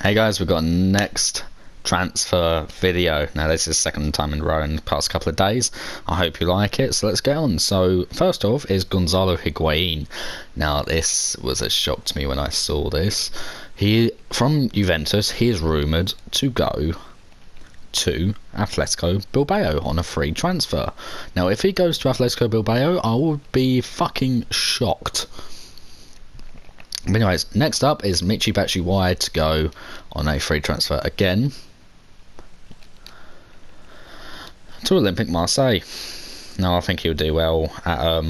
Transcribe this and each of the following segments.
Hey guys, we've got a next transfer video. Now this is the second time in a row in the past couple of days. I hope you like it, so let's get on. So first off is Gonzalo Higuain. Now this was a shock to me when I saw this. From Juventus, he is rumoured to go to Atletico Bilbao on a free transfer. Now if he goes to Atletico Bilbao, I would be fucking shocked. But anyways, next up is Michy Batshuayi to go on a free transfer again to Olympique Marseille. Now I think he'll do well at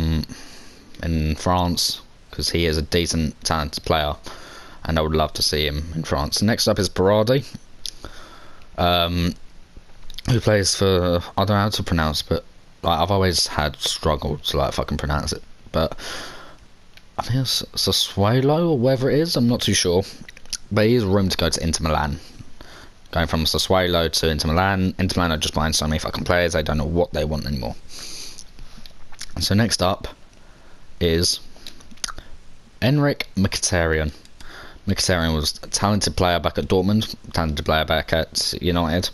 in France because he is a decent, talented player, and I would love to see him in France. Next up is Berardi, who plays for, I don't know how to pronounce, but like I've always had struggled to like fucking pronounce it, but I think it's Sassuolo or whatever it is, I'm not too sure. But he is rumored to go to Inter Milan. Going from Sassuolo to Inter Milan. Inter Milan are just buying so many fucking players, they don't know what they want anymore. So next up is Henrik Mkhitaryan. Mkhitaryan was a talented player back at Dortmund, talented player back at United.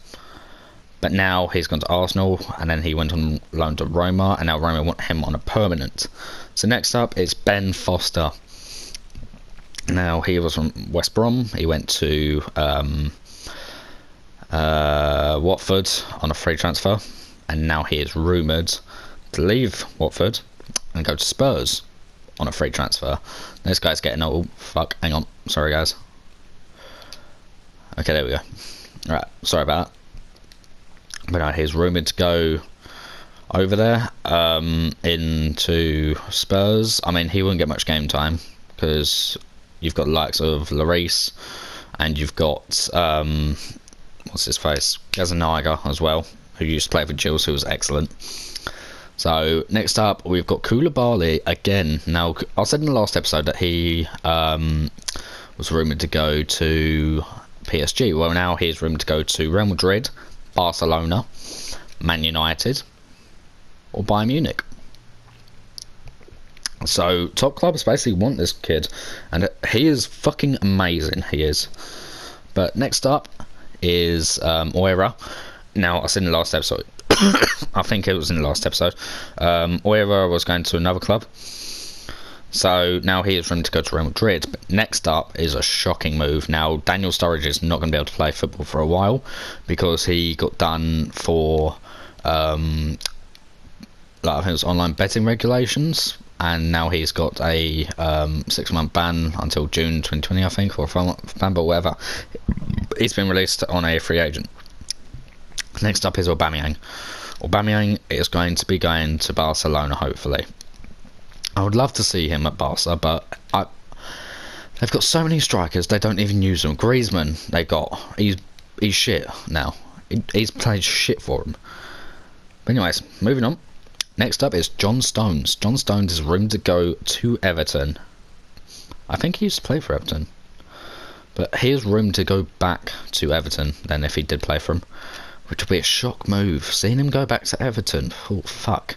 But now he's gone to Arsenal, and then he went on loan to Roma, and now Roma want him on a permanent. So next up is Ben Foster. Now he was from West Brom. He went to Watford on a free transfer, and now he is rumoured to leave Watford and go to Spurs on a free transfer. This guy's getting old. Fuck, hang on. Sorry guys. Okay, there we go. Right, sorry about that. But no, he's rumoured to go over there into Spurs. I mean, he wouldn't get much game time because you've got the likes of Lloris, and you've got what's his face, Gazaniga as well, who used to play for Chelsea, who was excellent. So next up we've got Koulibaly again. Now I said in the last episode that he was rumoured to go to PSG. Well, now he's rumoured to go to Real Madrid, Barcelona, Man United, or Bayern Munich. So top clubs basically want this kid, and he is fucking amazing, he is. But next up is Oira. Now I said in the last episode I think it was in the last episode, Oira was going to another club, so now he is rumored to go to Real Madrid. But next up is a shocking move. Now Daniel Sturridge is not going to be able to play football for a while because he got done for like I think it was online betting regulations, and now he's got a 6-month ban until June 2020, I think, or a 5-month ban, but whatever. He's been released on a free agent. Next up is Aubameyang. Aubameyang is going to be going to Barcelona, hopefully. I would love to see him at Barca, but they've got so many strikers, they don't even use them. Griezmann, they got, he's shit now. He's played shit for them. But anyways, moving on. Next up is John Stones. John Stones is rumoured to go to Everton. I think he used to play for Everton, but he is rumoured to go back to Everton then if he did play for him, which would be a shock move. Seeing him go back to Everton, oh fuck.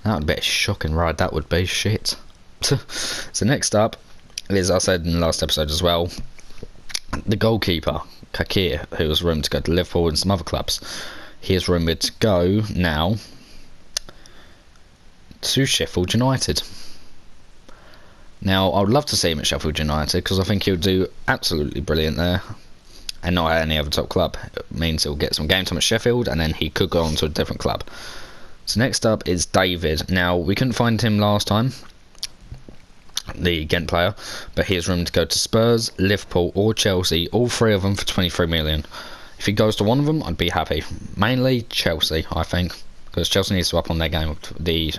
That would be a shocking ride, that would be shit. So next up is, I said in the last episode as well, the goalkeeper, Kakir, who was rumoured to go to Liverpool and some other clubs. He is rumoured to go now to Sheffield United. Now I would love to see him at Sheffield United because I think he'll do absolutely brilliant there, and not at any other top club. It means he'll get some game time at Sheffield, and then he could go on to a different club. So next up is David. Now we couldn't find him last time, the Ghent player, but he is rumoured to go to Spurs, Liverpool, or Chelsea, all three of them for 23 million. If he goes to one of them, I'd be happy. Mainly Chelsea, I think, because Chelsea needs to up on their game with the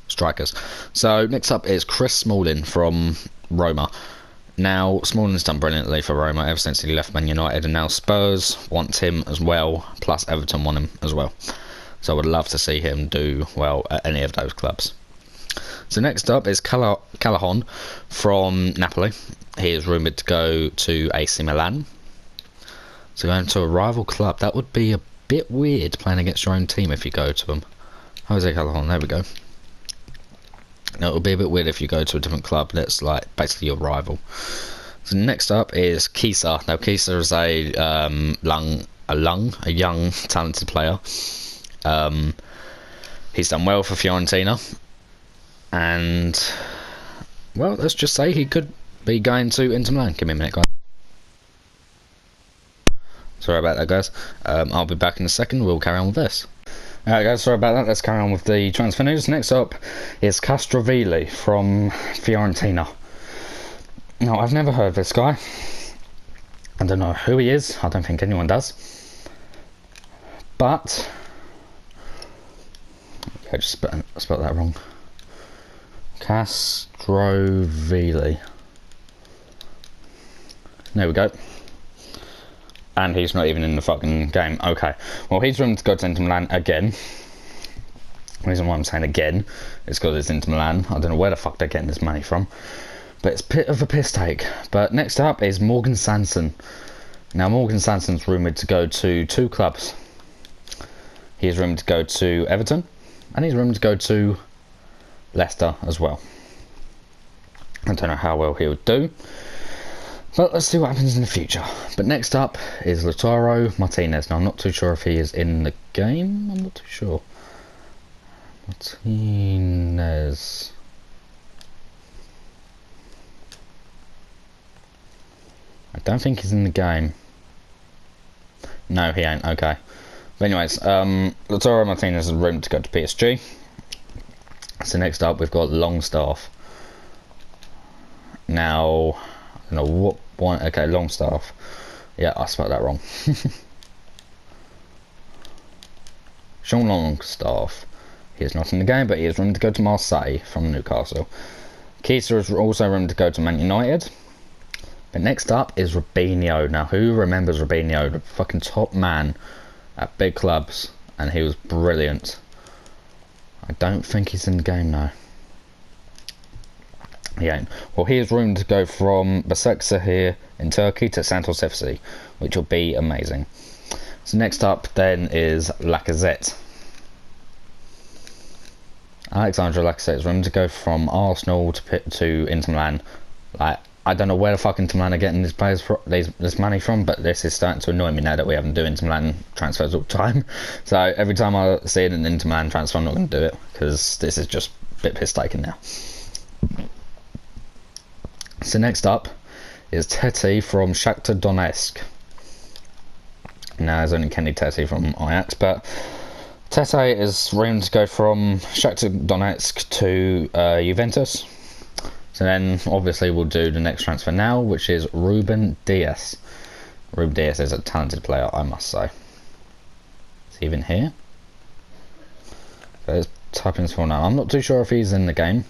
strikers. So next up is Chris Smalling from Roma. Now Smalling's done brilliantly for Roma ever since he left Man United, and now Spurs want him as well, plus Everton want him as well. So I would love to see him do well at any of those clubs. So next up is Callahan from Napoli. He is rumoured to go to AC Milan. So going to a rival club, that would be a bit weird playing against your own team if you go to them. Jose Callahan, there we go. Now, it would be a bit weird if you go to a different club that's like basically your rival. So next up is Kisa. Now Kisa is a young talented player. He's done well for Fiorentina, and well, let's just say he could be going to Inter Milan. Give me a minute, guys. Sorry about that, guys. I'll be back in a second. We'll carry on with this. Alright guys, sorry about that. Let's carry on with the transfer news. Next up is Castrovilli from Fiorentina. Now, I've never heard of this guy. I don't know who he is. I don't think anyone does. But I just spelled that wrong. Castrovilli. There we go. And he's not even in the fucking game. Okay. Well, he's rumored to go to Inter Milan again. The reason why I'm saying again is because it's Inter Milan. I don't know where the fuck they're getting this money from. But it's a bit of a piss take. But next up is Morgan Sanson. Now, Morgan Sanson's rumoured to go to 2 clubs. He's rumoured to go to Everton. And he's rumoured to go to Leicester as well. I don't know how well he would do. But let's see what happens in the future. But next up is Lautaro Martinez. Now, I'm not too sure if he is in the game. I'm not too sure. Martinez. I don't think he's in the game. No, he ain't. Okay. But anyways, Lautaro Martinez is rumored to go to PSG. So next up, we've got Longstaff. Now, I don't know what one. Okay, Longstaff. Yeah, I spelled that wrong. Sean Longstaff. He is not in the game, but he is rumored to go to Marseille from Newcastle. Kisa is also rumored to go to Man United. But next up is Robinho. Now, who remembers Robinho? The fucking top man at big clubs, and he was brilliant. I don't think he's in the game now. He ain't. Well, he is rumored to go from Başakşehir in Turkey to Santos FC, which will be amazing. So next up then is Lacazette. Alexandre Lacazette is rumored to go from Arsenal to Inter Milan. Like, I don't know where the fuck Inter Milan are getting this money from, but this is starting to annoy me now that we haven't do Inter Milan transfers all the time. So every time I see an Inter Milan transfer, I'm not going to do it, because this is just a bit piss taken now. So next up is Tete from Shakhtar Donetsk. Now, there's only Kenny Tete from Ajax, but Tete is rumored to go from Shakhtar Donetsk to Juventus. So then, obviously, we'll do the next transfer now, which is Ruben Dias. Ruben Dias is a talented player, I must say. Is he even here? So let's type in his full name. I'm not too sure if he's in the game.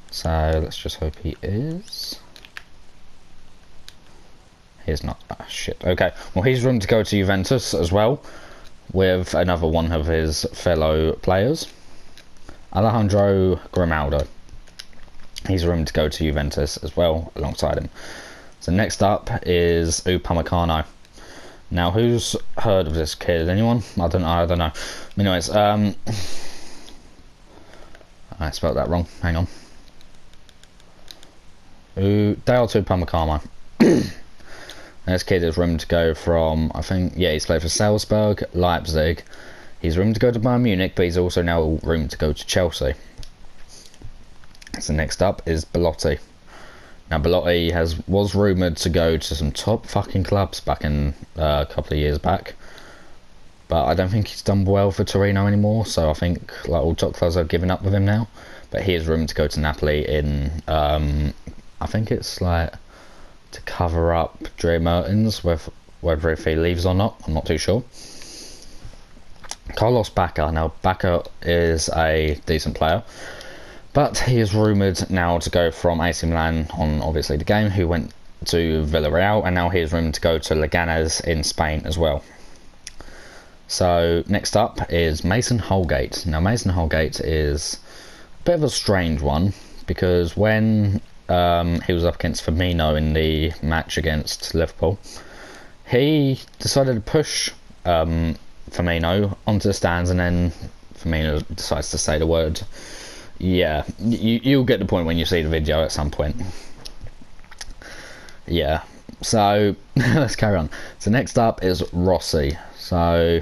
So let's just hope he is. He's not. Ah, shit. Okay. Well, he's rumored to go to Juventus as well, with another one of his fellow players, Alejandro Grimaldo. He's rumored to go to Juventus as well, alongside him. So next up is Upamecano. Now, who's heard of this kid? Anyone? I don't know. Anyways, I spelled that wrong. Hang on. Dale to Upamecano. This kid is rumored to go from, I think, yeah, he's played for Salzburg, Leipzig. He's rumored to go to Bayern Munich, but he's also now rumored to go to Chelsea. So next up is Belotti. Now, Belotti was rumoured to go to some top fucking clubs back in a couple of years back. But I don't think he's done well for Torino anymore, so I think like all top clubs have given up with him now. But he is rumoured to go to Napoli in, I think it's like to cover up Dre Mertens, whether if he leaves or not, I'm not too sure. Carlos Bacca. Now, Bacca is a decent player, but he is rumoured now to go from AC Milan on obviously the game, who went to Villarreal, and now he is rumoured to go to Leganés in Spain as well. So next up is Mason Holgate. Now, Mason Holgate is a bit of a strange one, because when he was up against Firmino in the match against Liverpool, he decided to push Firmino onto the stands, and then Firmino decides to say the word. Yeah, you'll get the point when you see the video at some point. yeah. So let's carry on. So next up is Rossi. So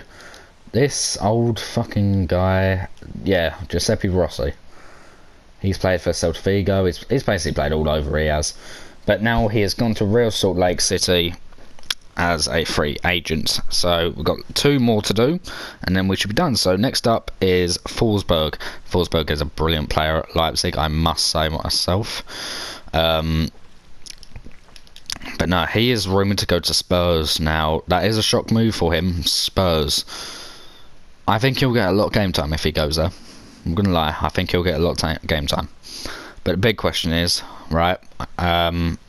this old fucking guy, yeah, Giuseppe Rossi. He's played for Celta Vigo. He's basically played all over. He has, but now he has gone to Real Salt Lake City as a free agent. So we've got 2 more to do, and then we should be done. So next up is Forsberg. Forsberg is a brilliant player at Leipzig, I must say myself. But no, he is rumoured to go to Spurs now. That is a shock move for him. Spurs. I think he'll get a lot of game time if he goes there. I'm gonna lie, I think he'll get a lot of game time. But the big question is, right,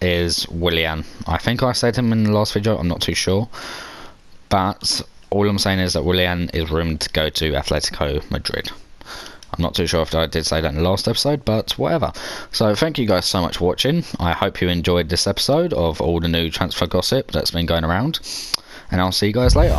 is Willian. I think I said him in the last video, I'm not too sure. But all I'm saying is that Willian is rumoured to go to Atletico Madrid. I'm not too sure if I did say that in the last episode, but whatever. So thank you guys so much for watching. I hope you enjoyed this episode of all the new transfer gossip that's been going around. And I'll see you guys later.